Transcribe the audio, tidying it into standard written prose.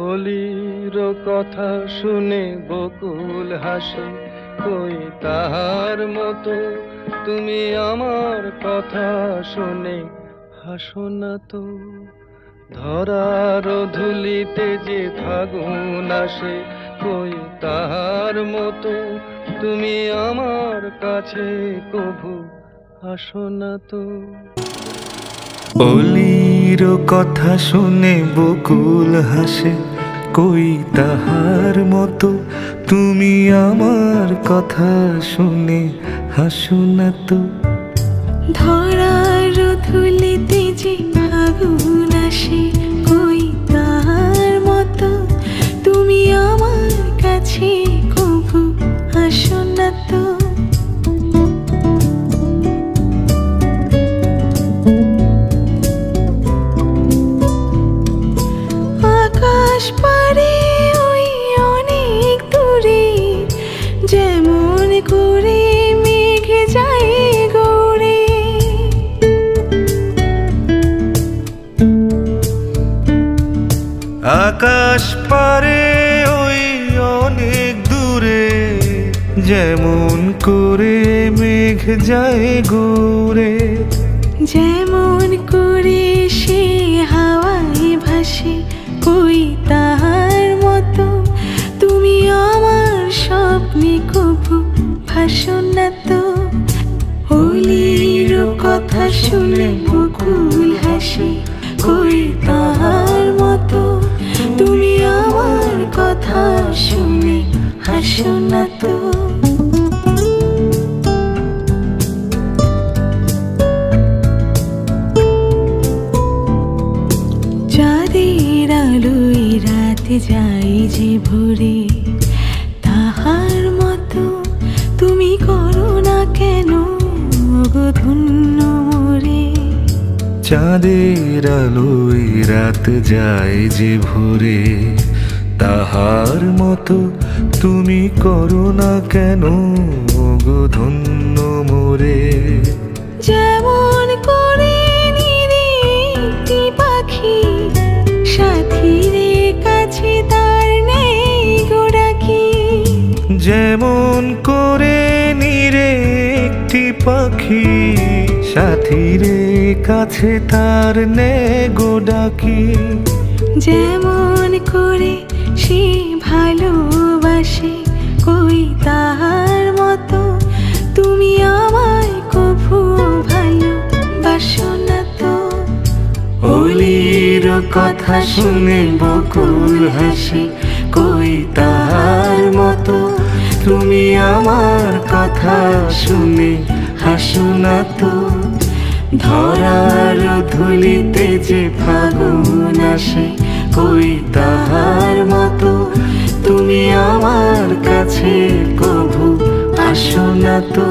অলির কথা শুনে বকুল হাসে, কই তাহার মতো তুমি আমার কথা শুনে হাসো না তো। ধরার ধুলিতে যে ফাগুন আসে, কই তাহার মতো তুমি আমার কাছে কভু আসো না তো। অলির কথা শুনে বকুল হাসে, কই তাহার মতো তুমি আমার কথা শুনে হাসো না তো। ধরার ধুলিতে যে ফাগুন আসে, কই তাহার মতো তুমি আমার কাছে কভু আসো না তো। আকাশ পারে ওই অনেক দূরে, যেমন করে মেঘ যায় গৌরে। আকাশ পারে ওই অনেক দূরে, যেমন করে মেঘ যায় গোরে। যেমন করে সে হাওয়ায় ভাসে, কই তাহার মতো তুমি আমার স্বপ্নে কভু ভাসো না তো। অলির কথা শুনে বকুল হাসে, কই তাহার মতো তুমি আমার কথা শুনে হাসো না তো। চাঁদের আলোয় রাতে যাই যে ভোরে, তাহার মতো তুমি করো না কেন গো ধন্য মোরে। চাঁদের আলোয় রাত যায় যে ভোরে, তাহার মতো তুমি করো না কেন গো ধন্য মোরে। যেমন করে নিরে একটি পাখি, সাথীরে কাছে তার নেই গো ডাকি। যেমন করে নিরে একটি পাখি, সাথীরে কাছে তার নে গো ডাকি। যেমন করে সে ভালোবাসে, কই তাহার মতো তুমি আমায় কভু ভালোবাসো না তো। অলির কথা শুনে বকুল হাসে, কই তাহার মতো তুমি আমার কথা শুনে হাসো না তো। ধরার ধুলিতে যে ফাগুন আসে, কই তাহার মতো তুমি আমার কাছে কভু আসো না তো।